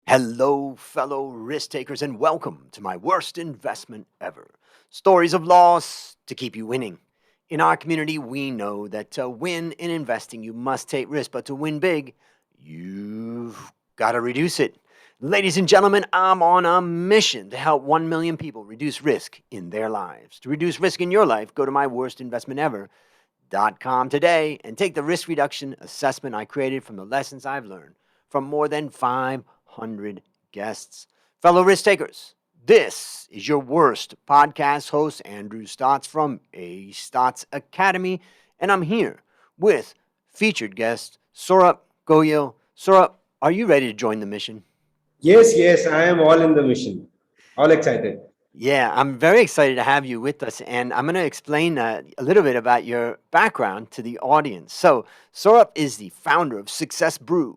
Hello, fellow risk takers, and welcome to my worst investment ever. Stories of loss to keep you winning. In our community, we know that to win in investing, you must take risk, but to win big, you've got to reduce it. Ladies and gentlemen, I'm on a mission to help 1 million people reduce risk in their lives. To reduce risk in your life, go to myworstinvestmentever.com today and take the risk reduction assessment I created from the lessons I've learned from more than 500 guests. Fellow risk takers, this is your worst podcast host, Andrew Stotz from A Stotz Academy, and I'm here with featured guest Sourabh Goyal. Sourabh, are you ready to join the mission? Yes, I am all in the mission. All excited. Yeah, I'm very excited to have you with us, and I'm going to explain a little bit about your background to the audience. So, Sourabh is the founder of SuccessBrew,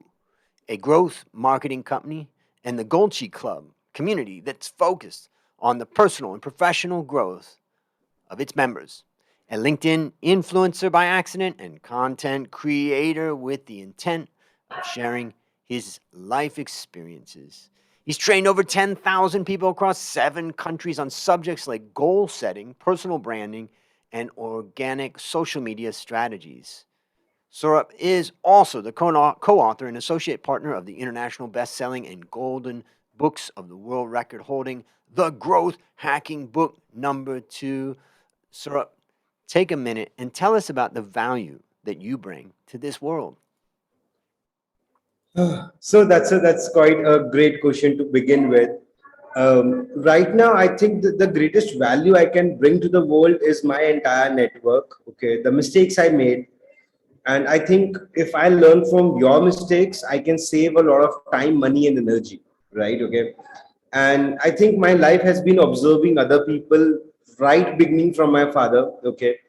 a growth marketing company, and the Goalchy Club community that's focused on the personal and professional growth of its members. A LinkedIn influencer by accident and content creator with the intent of sharing his life experiences. He's trained over 10,000 people across 7 countries on subjects like goal setting, personal branding, and organic social media strategies. Sourabh is also the co-author and associate partner of the international best-selling and golden books of the world record holding The Growth Hacking Book #2. Sourabh, take a minute and tell us about the value that you bring to this world. So that's quite a great question to begin with. Right now, I think that the greatest value I can bring to the world is my entire network. Okay, the mistakes I made, and I think if I learn from your mistakes, I can save a lot of time, money, and energy. Right? Okay, and I think my life has been observing other people right beginning from my father. Okay,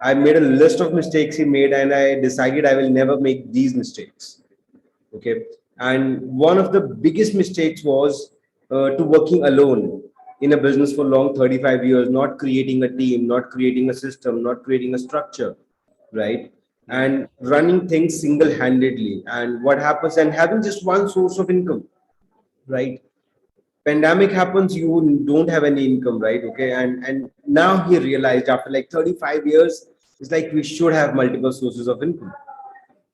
I made a list of mistakes he made, and I decided I will never make these mistakes. Okay, and one of the biggest mistakes was to working alone in a business for long 35 years, not creating a team, not creating a system, not creating a structure, right? Mm. And running things single handedly, and what happens, and having just one source of income, right? Pandemic happens, you don't have any income, right? Okay, and now he realized after like 35 years, it's like we should have multiple sources of income,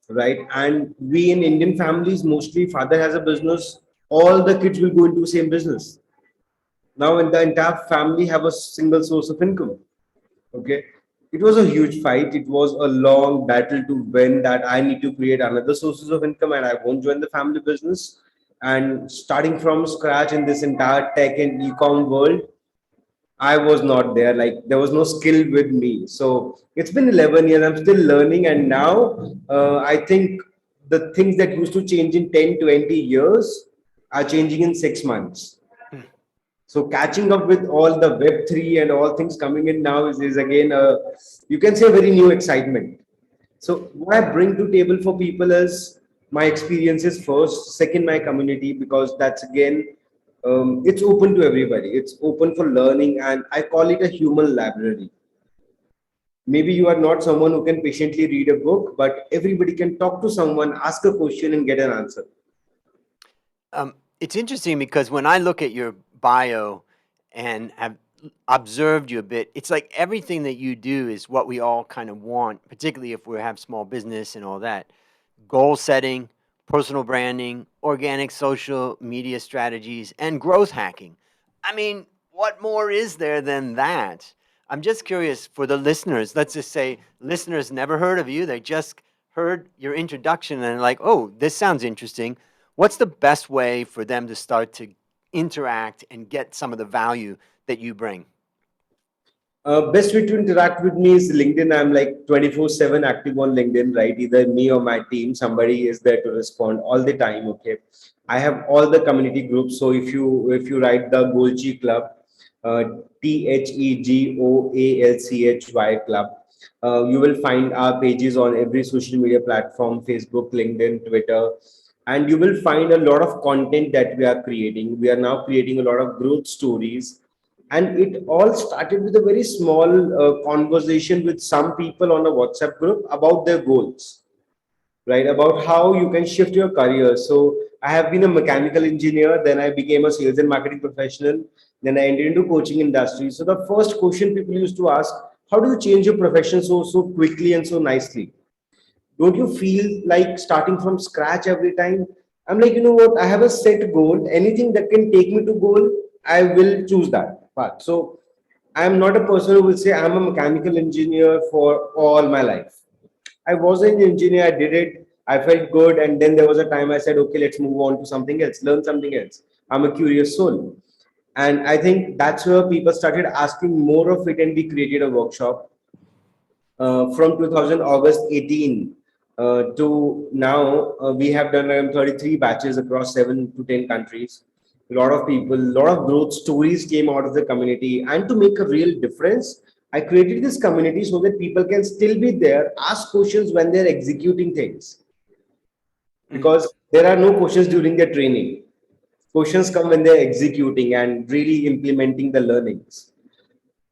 right? And we in Indian families, mostly father has a business, all the kids will go into the same business. Now, when the entire family have a single source of income, okay, it was a huge fight. It was a long battle to win that I need to create another sources of income and I won't join the family business. And starting from scratch in this entire tech and e-com world, I was not there. Like there was no skill with me. So it's been 11 years. I'm still learning. And now I think the things that used to change in 10, 20 years are changing in 6 months. So catching up with all the Web3 and all things coming in now is again, you can say a very new excitement. So what I bring to table for people is my experiences first, second my community, because that's again it's open to everybody. It's open for learning, and I call it a human library. Maybe you are not someone who can patiently read a book, but everybody can talk to someone, ask a question, and get an answer. It's interesting because when I look at your bio and have observed you a bit, it's like everything that you do is what we all kind of want, particularly if we have small business and all that. Goal setting, personal branding, organic social media strategies, and growth hacking. I mean, what more is there than that? I'm just curious for the listeners. Let's just say listeners never heard of you. They just heard your introduction and like, oh, this sounds interesting. What's the best way for them to start to interact and get some of the value that you bring? Best way to interact with me is LinkedIn. I'm like 24/7 active on LinkedIn, right? Either me or my team, somebody is there to respond all the time. Okay, I have all the community groups. So if you write the Goalchy Club, uh, THEGOALCHY Club, you will find our pages on every social media platform: Facebook, LinkedIn, Twitter, and you will find a lot of content that we are creating. We are now creating a lot of growth stories, and it all started with a very small conversation with some people on a WhatsApp group about their goals, right? About how you can shift your career. So I have been a mechanical engineer, then I became a sales and marketing professional, then I entered into coaching industry. So the first question people used to ask, how do you change your profession so quickly and so nicely? Don't you feel like starting from scratch every time? I'm like, you know what? I have a set goal. Anything that can take me to goal, I will choose that path. So I'm not a person who will say I'm a mechanical engineer for all my life. I was an engineer, I did it, I felt good, and then there was a time I said, okay, let's move on to something else, learn something else. I'm a curious soul. And I think that's where people started asking more of it, and we created a workshop from 2000 August 18 to now. We have done around 33 batches across 7 to 10 countries. A lot of people, a lot of growth stories came out of the community. And to make a real difference, I created this community so that people can still be there, ask questions when they're executing things. Mm. Because there are no questions during their training. Questions come when they're executing and really implementing the learnings.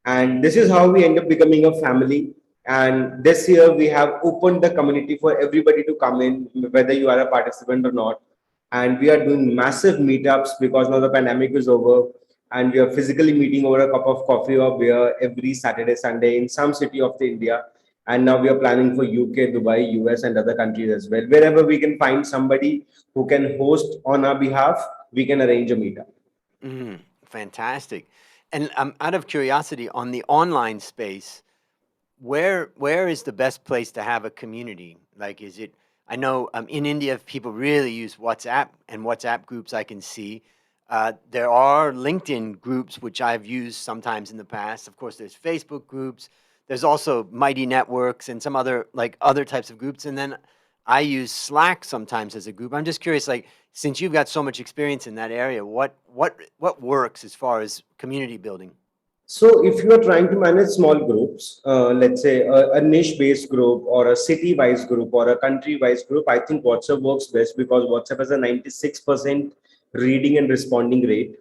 And this is how we end up becoming a family. And this year we have opened the community for everybody to come in, whether you are a participant or not. And we are doing massive meetups because now the pandemic is over, and we are physically meeting over a cup of coffee or beer every Saturday, Sunday in some city of the India. And now we are planning for UK, Dubai, US, and other countries as well. Wherever we can find somebody who can host on our behalf, we can arrange a meetup. Fantastic. And out of curiosity, on the online space, where is the best place to have a community? Like, is it? I know in India, people really use WhatsApp and WhatsApp groups. I can see there are LinkedIn groups which I've used sometimes in the past. Of course, there's Facebook groups. There's also Mighty Networks and some other like other types of groups. And then I use Slack sometimes as a group. I'm just curious, like since you've got so much experience in that area, what works as far as community building? So, if you are trying to manage small groups, let's say a niche-based group or a city-wise group or a country-wise group, I think WhatsApp works best because WhatsApp has a 96% reading and responding rate.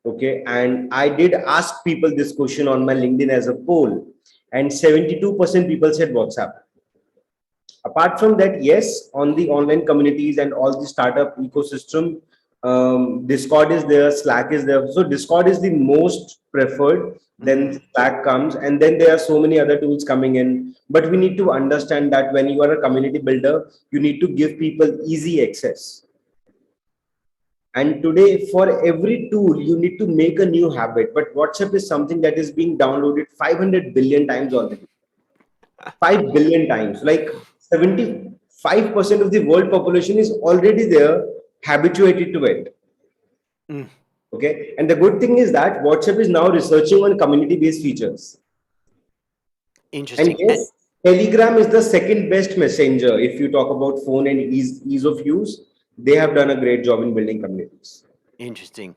Okay, and I did ask people this question on my LinkedIn as a poll, and 72% people said WhatsApp. Apart from that, yes, on the online communities and all the startup ecosystem, Discord is there, Slack is there. So Discord is the most preferred. Then Mm. Slack comes, and then there are so many other tools coming in. But we need to understand that when you are a community builder, you need to give people easy access. And today, for every tool, you need to make a new habit. But WhatsApp is something that is being downloaded 500 billion times already. 5 billion times. Like 75% of the world population is already there, habituated to it. Mm. Okay. And the good thing is that WhatsApp is now researching on community based features. And Interesting. yes, Telegram is the second best messenger. If you talk about phone and ease of use, they have done a great job in building communities. Interesting.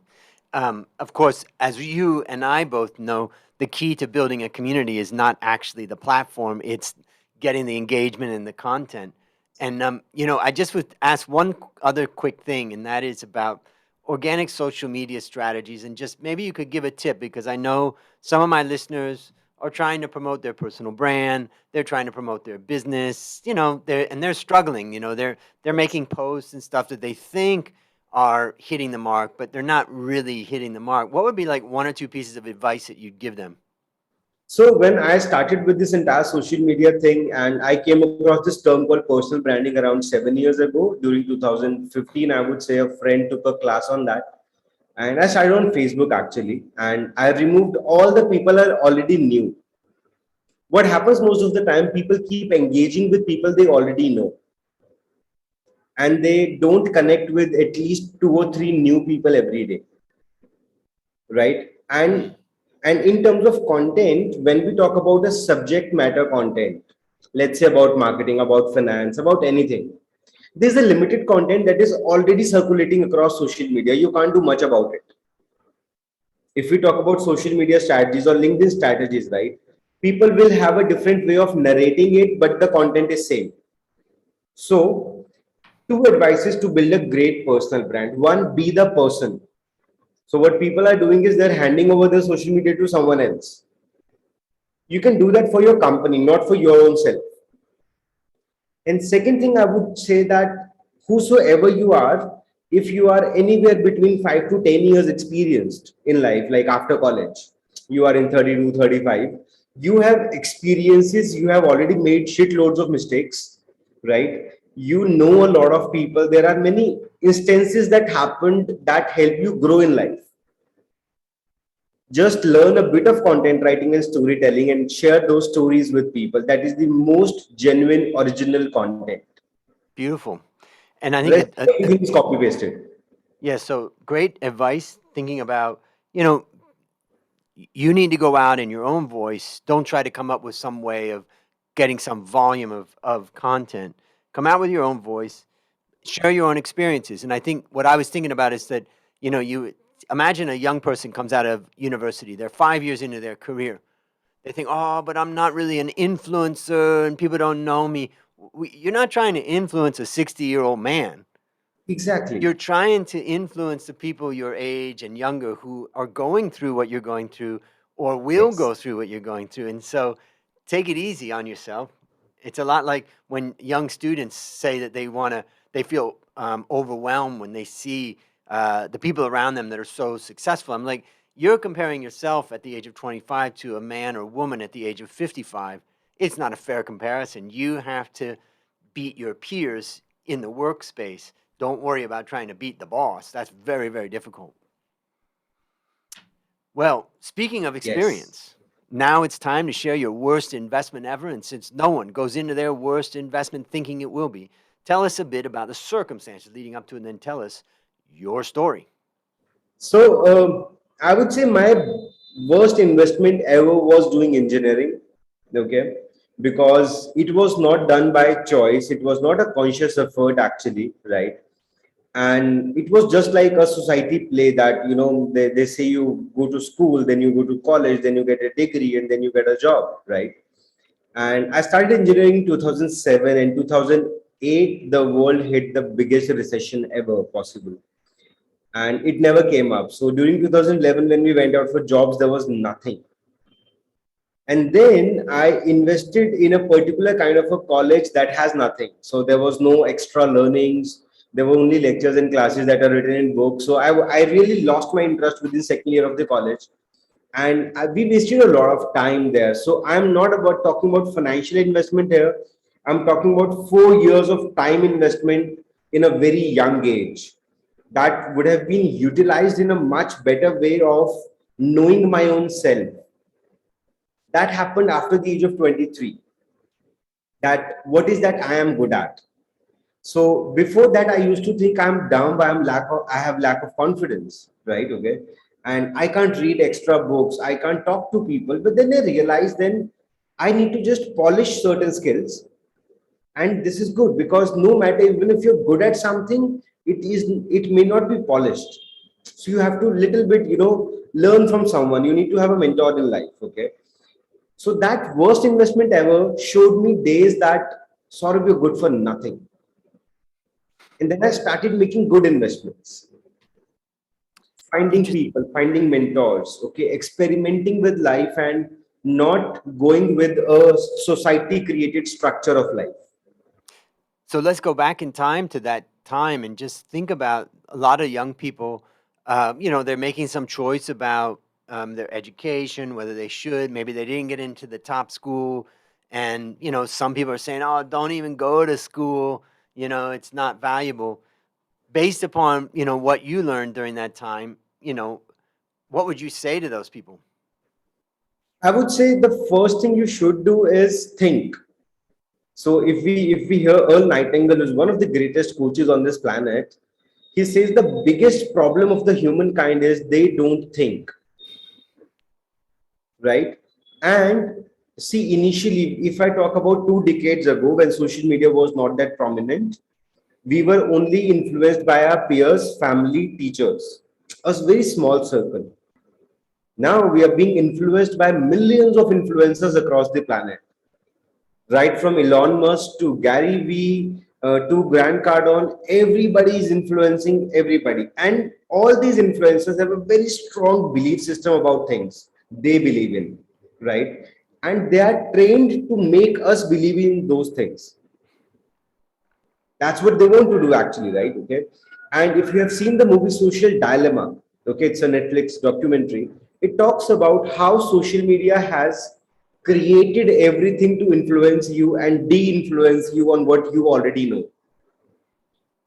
Of course, as you and I both know, the key to building a community is not actually the platform, it's getting the engagement and the content. And, I just would ask one other quick thing, and that is about organic social media strategies. And just maybe you could give a tip because I know some of my listeners are trying to promote their personal brand. They're trying to promote their business, they're struggling, they're making posts and stuff that they think are hitting the mark, but they're not really hitting the mark. What would be like one or two pieces of advice that you'd give them? So when I started with this entire social media thing, and I came across this term called personal branding around 7 years ago, during 2015, I would say a friend took a class on that. And I started on Facebook actually, and I removed all the people I already knew. What happens most of the time, people keep engaging with people they already know, and they don't connect with at least two or three new people every day, right? Mm. And in terms of content, when we talk about a subject matter content, let's say about marketing, about finance, about anything, there's a limited content that is already circulating across social media. You can't do much about it. If we talk about social media strategies or LinkedIn strategies, right, people will have a different way of narrating it, but the content is same. So two advices to build a great personal brand: one, be the person. So what people are doing is they're handing over their social media to someone else. You can do that for your company, not for your own self. And second thing, I would say that whosoever you are, if you are anywhere between 5 to 10 years experienced in life, like after college, you are in 32, 35, you have experiences, you have already made shitloads of mistakes, right? You know a lot of people. There are many instances that happened that help you grow in life. Just learn a bit of content writing and storytelling and share those stories with people. That is the most genuine, original content. Beautiful. And I think, Rest everything is copy pasted. yeah, so great advice thinking about, you know, you need to go out in your own voice. Don't try to come up with some way of getting some volume of content. Come out with your own voice, share your own experiences. And I think what I was thinking about is that, you imagine a young person comes out of university, they're 5 years into their career. They think, oh, but I'm not really an influencer and people don't know me. You're not trying to influence a 60-year-old man. Exactly. You're trying to influence the people your age and younger who are going through what you're going through or will Yes. go through what you're going through. And so take it easy on yourself. It's a lot like when young students say that they feel overwhelmed when they see the people around them that are so successful. I'm like, you're comparing yourself at the age of 25 to a man or woman at the age of 55. It's not a fair comparison. You have to beat your peers in the workspace. Don't worry about trying to beat the boss. That's very, very difficult. Well, speaking of Yes. experience, now it's time to share your worst investment ever. And since no one goes into their worst investment thinking it will be, tell us a bit about the circumstances leading up to it and then tell us your story. So I would say my worst investment ever was doing engineering. Okay, because it was not done by choice. It was not a conscious effort, actually, right? And it was just like a society play that, they say you go to school, then you go to college, then you get a degree, and then you get a job, right? And I started engineering in 2007, and 2008 the world hit the biggest recession ever possible, and it never came up. So during 2011, when we went out for jobs, there was nothing. And then I invested in a particular kind of a college that has nothing. So there was no extra learnings. There were only lectures and classes that are written in books. So I really lost my interest within second year of the college. And we wasted a lot of time there. So I'm not about talking about financial investment here. I'm talking about 4 years of time investment in a very young age that would have been utilized in a much better way of knowing my own self. That happened after the age of 23. That what is that I am good at. So before that, I used to think I'm down, but I have lack of confidence, right? Okay, and I can't read extra books, I can't talk to people. But then I realized, then I need to just polish certain skills, and this is good because no matter, even if you're good at something, it may not be polished. So you have to little bit, learn from someone. You need to have a mentor in life. Okay, so that worst investment ever showed me days that sort of you're good for nothing. And then I started making good investments, finding Interesting. people, finding mentors, okay, experimenting with life and not going with a society created structure of life. So let's go back in time to that time and just think about a lot of young people. They're making some choice about their education, whether they should. Maybe they didn't get into the top school, and some people are saying, "Oh, don't even go to school. It's not valuable." Based upon what you learned during that time, what would you say to those people? I would say the first thing you should do is think. So if we hear Earl Nightingale is one of the greatest coaches on this planet, he says the biggest problem of the humankind is they don't think, right? And see, initially, if I talk about 2 decades ago when social media was not that prominent, we were only influenced by our peers, family, teachers, a very small circle. Now we are being influenced by millions of influencers across the planet, right from Elon Musk to Gary Vee to Grant Cardone. Everybody is influencing everybody, and all these influencers have a very strong belief system about things they believe in, right? And they are trained to make us believe in those things. That's what they want to do, actually, right? Okay, And if you have seen the movie Social Dilemma, okay, it's a Netflix documentary, it talks about how social media has created everything to influence you and de-influence you on what you already know.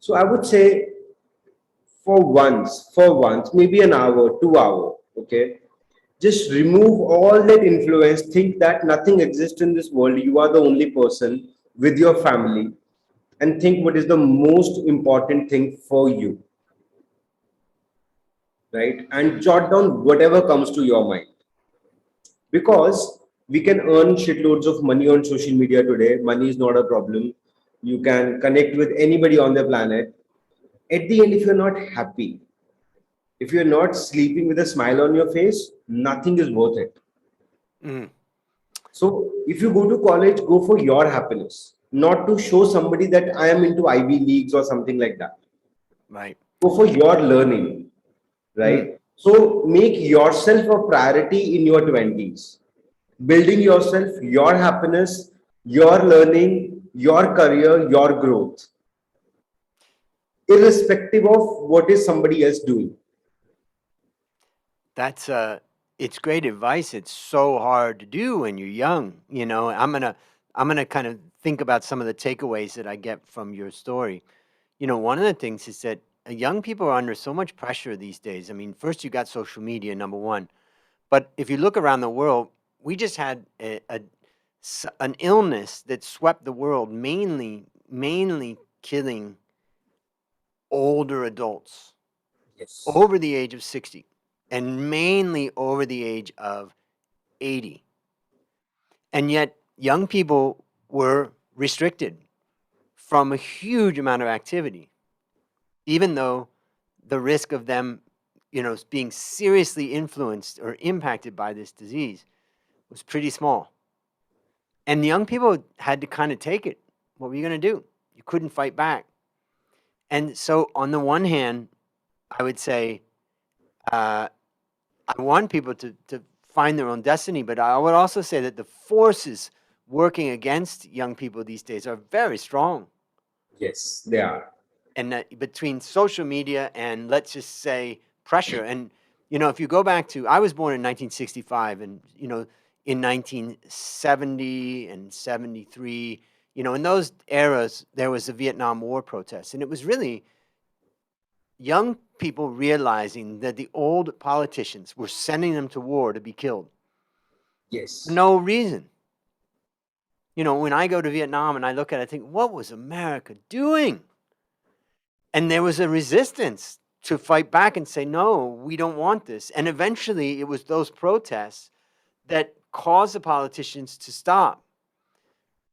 So I would say for once, maybe an hour, 2 hour, okay, just remove all that influence. Think that nothing exists in this world. You are the only person with your family, and think what is the most important thing for you, right? And jot down whatever comes to your mind, because we can earn shitloads of money on social media today. Money is not a problem. You can connect with anybody on the planet. At the end, if you're not happy, if you're not sleeping with a smile on your face, nothing is worth it. Mm, So if you go to college, go for your happiness, not to show somebody that I am into Ivy Leagues or something like that. right. Go for your learning, Mm, right? So make yourself a priority in your 20s. Building yourself, your happiness, your learning, your career, your growth, irrespective of what is somebody else doing. that's it's great advice. It's so hard to do when you're young. I'm gonna kind of think about some of the takeaways that I get from your story. One of the things is that young people are under so much pressure these days. I mean, first you got social media, number one, but if you look around the world, we just had an illness that swept the world, mainly killing older adults Yes. over the age of 60 and mainly over the age of 80. And yet, young people were restricted from a huge amount of activity, even though the risk of them, being seriously influenced or impacted by this disease was pretty small. And young people had to kind of take it. What were you going to do? You couldn't fight back. And so, on the one hand, I would say, uh, I want people to find their own destiny, but I would also say that the forces working against young people these days are very strong. Yes, they are. And that between social media and, let's just say, pressure. And if you go back to, I was born in 1965, and in 1970 and 73, in those eras there was the Vietnam War protests, and it was really young people realizing that the old politicians were sending them to war to be killed for Yes. no reason. When I go to Vietnam and I look at it, I think, what was America doing? And there was a resistance to fight back and say, no, we don't want this. And eventually it was those protests that caused the politicians to stop.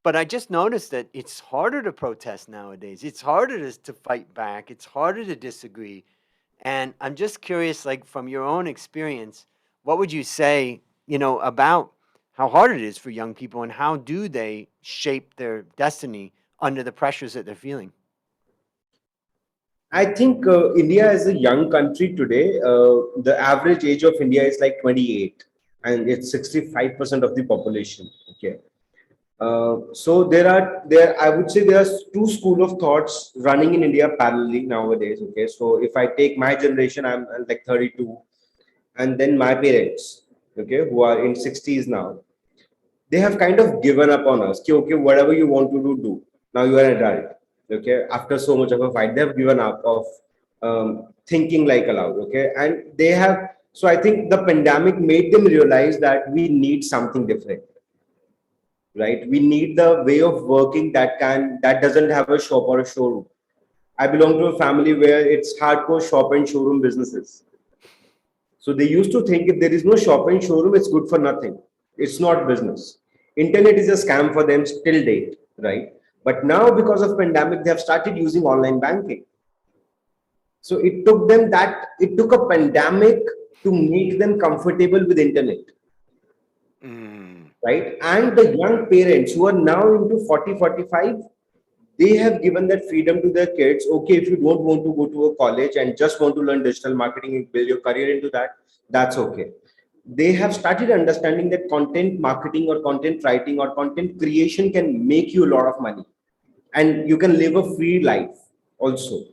But I just noticed that it's harder to protest nowadays. It's harder to fight back. It's harder to disagree. And I'm just curious, like from your own experience, what would you say, about how hard it is for young people and how do they shape their destiny under the pressures that they're feeling? I think India is a young country today. The average age of India is like 28, and it's 65% of the population. Okay. So there I would say there's two school of thoughts running in India parallelly nowadays. Okay. So if I take my generation, I'm like 32, and then my parents, okay, who are in 60s now, they have kind of given up on us. Okay, whatever you want to do, do. Now you are an adult. Okay, after so much of a fight, they have given up of thinking like aloud. Okay, and they have. So I think the pandemic made them realize that we need something different, right? We need the way of working that doesn't have a shop or a showroom. I belong to a family where it's hardcore shop and showroom businesses. So they used to think if there is no shop and showroom, it's good for nothing. It's not business. Internet is a scam for them till date, right? But now because of pandemic, they have started using online banking. So it took a pandemic to make them comfortable with internet, Mm, right? And the young parents who are now into 40, 45, they have given that freedom to their kids. Okay, if you don't want to go to a college and just want to learn digital marketing and build your career into that, that's okay. They have started understanding that content marketing or content writing or content creation can make you a lot of money, and you can live a free life also.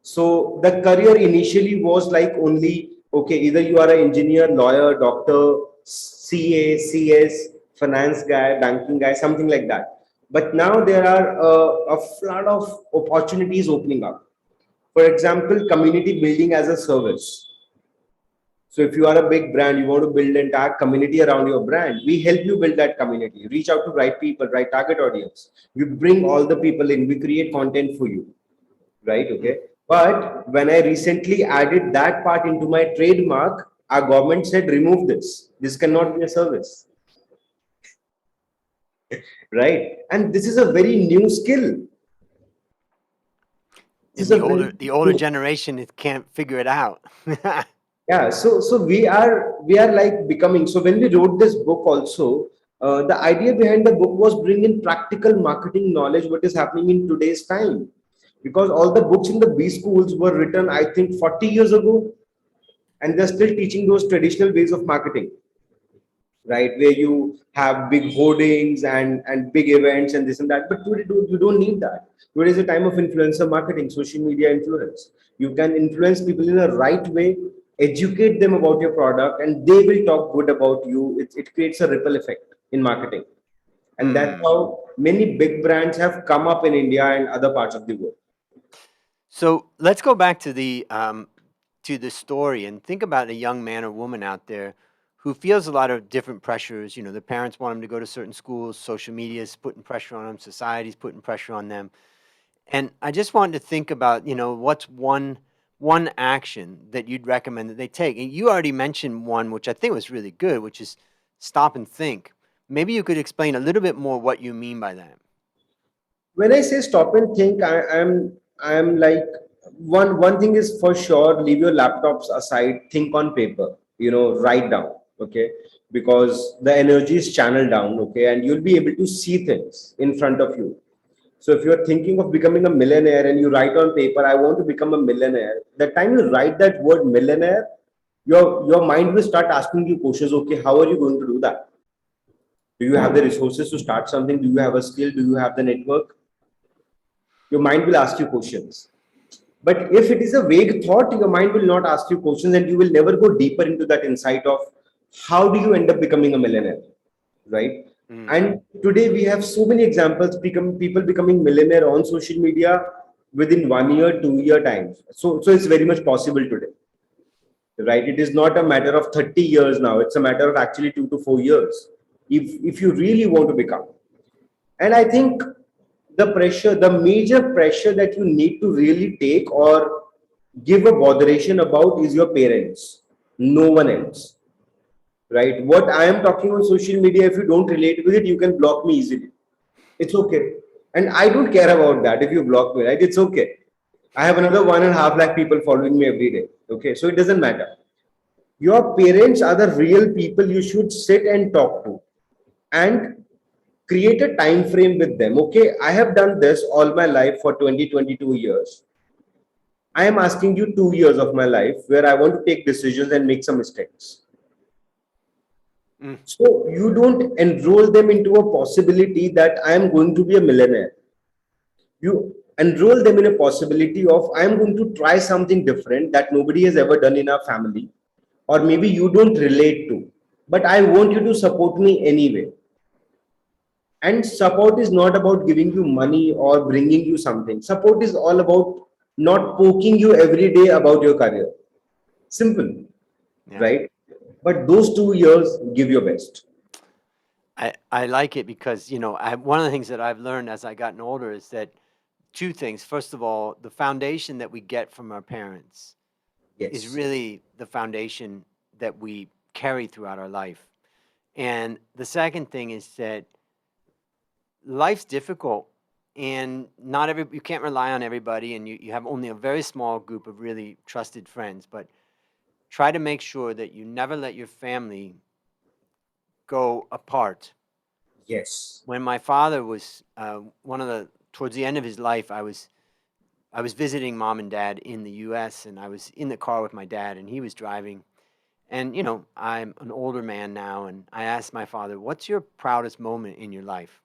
So the career initially was like only, okay, either you are an engineer, lawyer, doctor, CA, CS, finance guy, banking guy, something like that. But now there are a flood of opportunities opening up. For example, community building as a service. So if you are a big brand, you want to build an entire community around your brand, we help you build that community. Reach out to right people, right target audience. We bring all the people in, we create content for you, right? Mm. Okay. But when I recently added that part into my trademark, our government said remove this. This cannot be a service, right? And this is a very new skill. This And is a very the older new. generation it can't figure it out. Yeah, so we are like becoming. So when we wrote this book also, the idea behind the book was bring in practical marketing knowledge what is happening in today's time, because all the books in the B schools were written I think 40 years ago, and they're still teaching those traditional ways of marketing, right? Where you have big hoardings and big events and this and that. But today you don't need that. Today is a time of influencer marketing, social media influence. You can influence people in a right way, educate them about your product, and they will talk good about you. It creates a ripple effect in marketing. And that's Mm. how many big brands have come up in India and other parts of the world. So let's go back to the story and think about a young man or woman out there who feels a lot of different pressures. You know, the parents want them to go to certain schools, social media is putting pressure on them, society's putting pressure on them. And I just wanted to think about, what's one action that you'd recommend that they take. And you already mentioned one, which I think was really good, which is stop and think. Maybe you could explain a little bit more what you mean by that. When I say stop and think, I'm like one thing is for sure, leave your laptops aside, think on paper, write down, okay? Because the energy is channeled down, okay, and you'll be able to see things in front of you. So if you're thinking of becoming a millionaire and you write on paper, I want to become a millionaire, the time you write that word millionaire, your mind will start asking you questions. Okay, how are you going to do that? Do you have the resources to start something? Do you have a skill? Do you have the network? Your mind will ask you questions. But if it is a vague thought, your mind will not ask you questions and you will never go deeper into that insight of how do you end up becoming a millionaire, right? Mm. And today we have so many examples, people becoming millionaire on social media within 1 year, 2 year times. So it's very much possible today, right? It is not a matter of 30 years now. It's a matter of actually 2 to 4 years. If you really want to become. And I think the major pressure that you need to really take or give a botheration about is your parents, no one else, right? What I am talking on social media, if you don't relate with it, you can block me easily. It's okay. And I don't care about that if you block me, right? It's okay. I have another 1.5 lakh people following me every day. Okay. So it doesn't matter. Your parents are the real people you should sit and talk to. And create a time frame with them. Okay, I have done this all my life for 20-22 years. I am asking you 2 years of my life where I want to take decisions and make some mistakes. Mm. So you don't enroll them into a possibility that I am going to be a millionaire. You enroll them in a possibility of I am going to try something different that nobody has ever done in our family, or maybe you don't relate to, but I want you to support me anyway. And support is not about giving you money or bringing you something. Support is all about not poking you every day about your career. Simple, Yeah. right? But those 2 years, give your best. I like it because, one of the things that I've learned as I gotten older is that two things. First of all, the foundation that we get from our parents is Yes. really the foundation that we carry throughout our life. And the second thing is that life's difficult and not every you can't rely on everybody and you have only a very small group of really trusted friends, but try to make sure that you never let your family go apart. Yes. When my father was one of the towards the end of his life, I was visiting mom and dad in the US and I was in the car with my dad and he was driving. And I'm an older man now and I asked my father, "What's your proudest moment in your life?"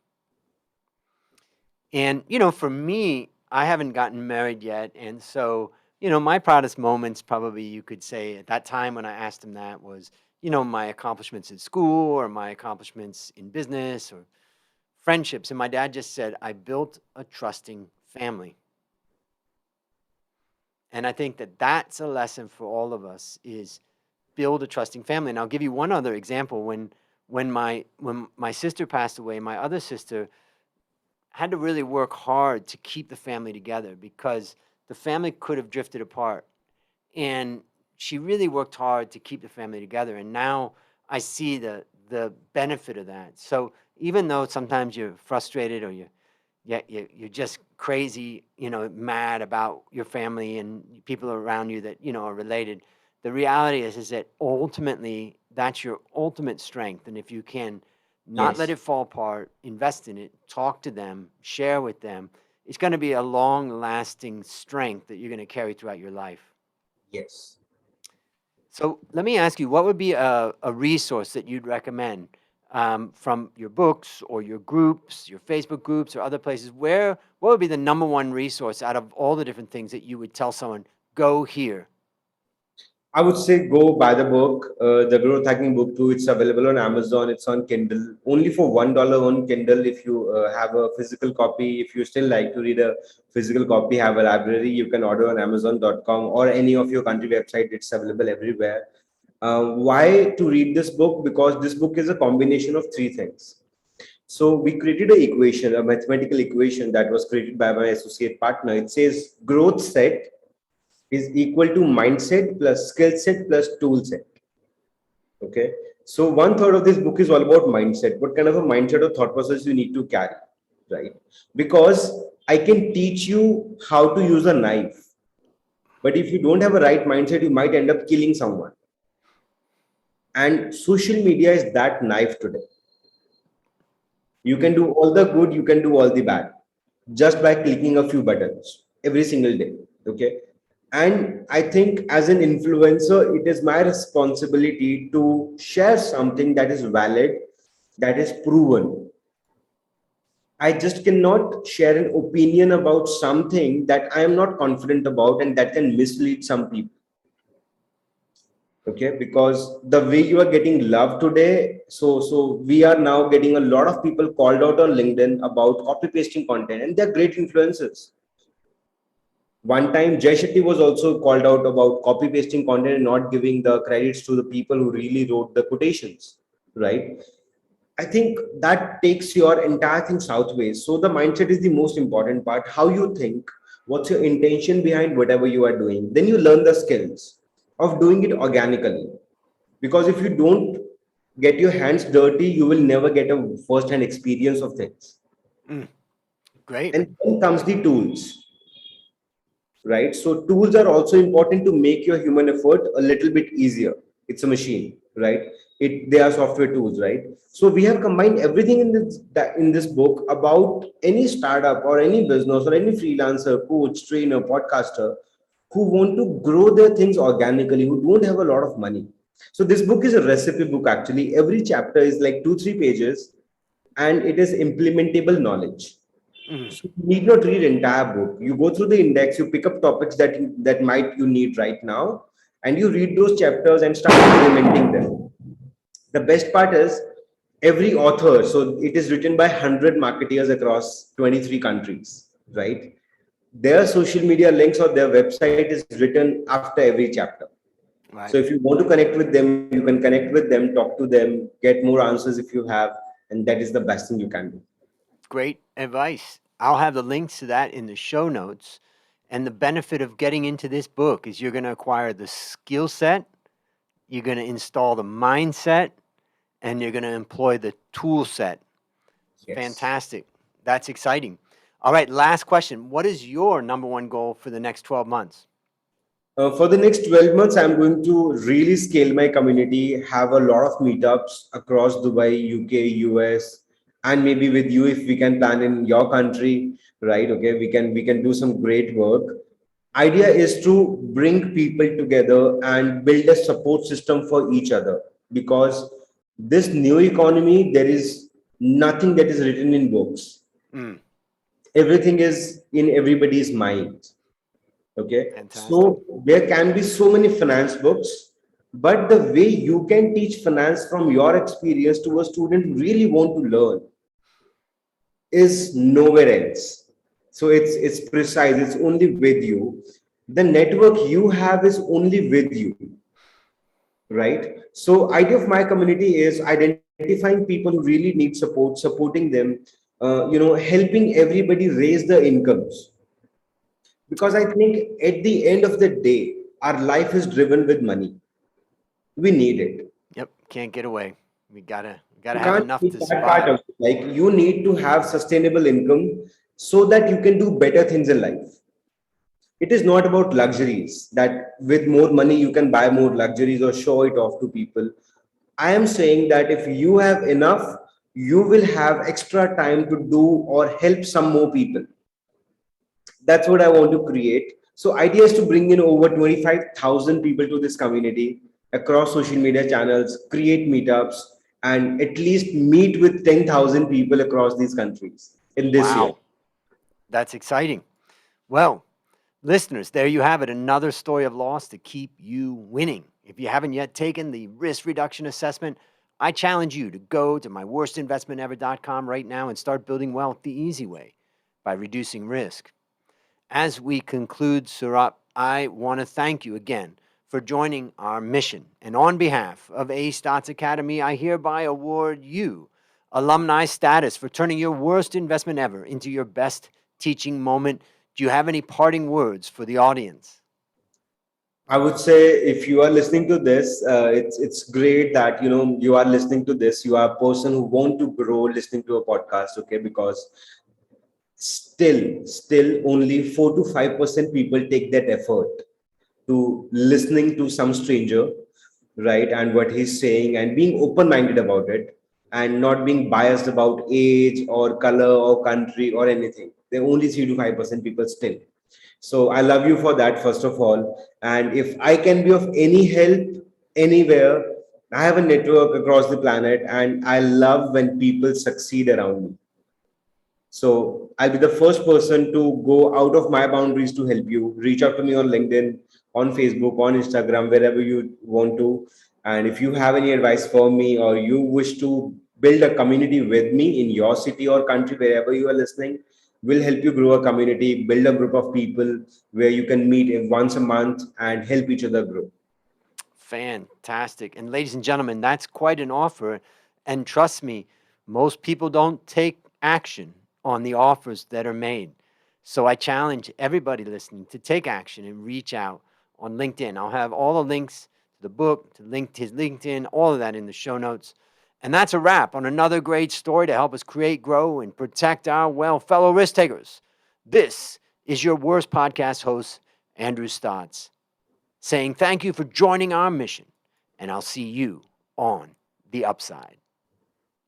And for me, I haven't gotten married yet, and so My proudest moments, probably you could say at that time when I asked him that was, my accomplishments in school or my accomplishments in business or friendships. And my dad just said, I built a trusting family. And I think that that's a lesson for all of us is build a trusting family. And I'll give you one other example. When my sister passed away, my other sister had to really work hard to keep the family together because the family could have drifted apart. And she really worked hard to keep the family together. And now I see the benefit of that. So even though sometimes you're frustrated or you're just crazy, mad about your family and people around you that are related. The reality is that ultimately that's your ultimate strength, and if you can not let Yes, it fall apart, invest in it, talk to them, share with them, it's going to be a long-lasting strength that you're going to carry throughout your life. yes. So let me ask you, what would be a resource that you'd recommend from your books or your groups, your Facebook groups or other places? What would be the number one resource out of all the different things that you would tell someone, go here? I would say go buy the book, the Growth Hacking Book too. It's available on Amazon. It's on Kindle. Only for $1 on Kindle. If you have a physical copy, if you still like to read a physical copy, have a library, you can order on Amazon.com or any of your country website. It's available everywhere. Why to read this book? Because this book is a combination of three things. So we created an equation, a mathematical equation that was created by my associate partner. It says growth set is equal to mindset plus skill set plus tool set. Okay. So one third of this book is all about mindset. What kind of a mindset or thought process you need to carry, right? Because I can teach you how to use a knife, but if you don't have a right mindset, you might end up killing someone. And social media is that knife today. You can Mm, do all the good, you can do all the bad just by clicking a few buttons every single day. Okay. And I think as an influencer, it is my responsibility to share something that is valid, that is proven. I just cannot share an opinion about something that I am not confident about and that can mislead some people. Okay, because the way you are getting love today, so we are now getting a lot of people called out on LinkedIn about copy pasting content, and they're great influencers. One time Jay Shetty was also called out about copy pasting content and not giving the credits to the people who really wrote the quotations, right? I think that takes your entire thing southways. So the mindset is the most important part. How you think, what's your intention behind whatever you are doing, then you learn the skills of doing it organically. Because if you don't get your hands dirty, you will never get a first hand experience of things. mm, great. And then comes the tools, right? So tools are also important to make your human effort a little bit easier. It's a machine, right? They are software tools, right? So we have combined everything in this book about any startup or any business or any freelancer, coach, trainer, podcaster who want to grow their things organically, who don't have a lot of money. So this book is a recipe book actually. Every chapter is like 2-3 pages, and it is implementable knowledge. Mm, So you need not read entire book. You go through the index, you pick up topics that might you need right now, and you read those chapters and start implementing them. The best part is every author, so it is written by 100 marketeers across 23 countries, right? Their social media links or their website is written after every chapter. So if right. you want to connect with them, you can connect with them, talk to them, get more answers if you have, and that is the best thing you can do. Great advice. I'll have the links to that in the show notes. And the benefit of getting into this book is you're going to acquire the skill set, you're going to install the mindset, and you're going to employ the tool set. Yes. Fantastic. That's exciting. All right, last question. What is your number one goal for the next 12 months? For the next 12 months, I'm going to really scale my community, have a lot of meetups across Dubai, UK, US, and maybe with you if we can plan in your country, right? Okay, we can do some great work. Idea is to bring people together and build a support system for each other, because this new economy, there is nothing that is written in books. Mm, Everything is in everybody's mind. Okay, so Fantastic. there can be so many finance books, but the way you can teach finance from your experience to a student who really want to learn is nowhere else. So it's precise, it's only with you. The network you have is only with you, right? So idea of my community is identifying people who really need support, supporting them, helping everybody raise the incomes. Because I think at the end of the day, our life is driven with money. We need it. Yep, can't get away. We gotta You have can't enough keep to that part survive. of it. Like you need to have sustainable income so that you can do better things in life. It is not about luxuries that with more money you can buy more luxuries or show it off to people. I am saying that if you have enough, you will have extra time to do or help some more people. That's what I want to create. So idea is to bring in over 25,000 people to this community across social media channels, create meetups, and at least meet with 10,000 people across these countries in this year. Wow, that's exciting. Well, listeners, there you have it, another story of loss to keep you winning. If you haven't yet taken the risk reduction assessment, I challenge you to go to myworstinvestmentever.com right now and start building wealth the easy way by reducing risk. As we conclude, Saurabh, I want to thank you again for joining our mission. And on behalf of A Stotz Academy, I hereby award you alumni status for turning your worst investment ever into your best teaching moment. Do you have any parting words for the audience? I would say if you are listening to this, it's great that you are listening to this. You are a person who want to grow listening to a podcast, okay? Because still only 4 to 5% people take that effort to listening to some stranger, right? And what he's saying and being open-minded about it and not being biased about age or color or country or anything. They're only 3 to 5% people still. So I love you for that, first of all. And if I can be of any help anywhere, I have a network across the planet and I love when people succeed around me. So I'll be the first person to go out of my boundaries to help you. Reach out to me on LinkedIn, on Facebook, on Instagram, wherever you want to. And if you have any advice for me or you wish to build a community with me in your city or country, wherever you are listening, we'll help you grow a community, build a group of people where you can meet once a month and help each other grow. Fantastic. And ladies and gentlemen, that's quite an offer. And trust me, most people don't take action on the offers that are made. So I challenge everybody listening to take action and reach out on LinkedIn. I'll have all the links to the book, to link to his LinkedIn, all of that in the show notes. And that's a wrap on another great story to help us create, grow, and protect our well fellow risk takers. This is your worst podcast host, Andrew Stotz, saying thank you for joining our mission, and I'll see you on the upside.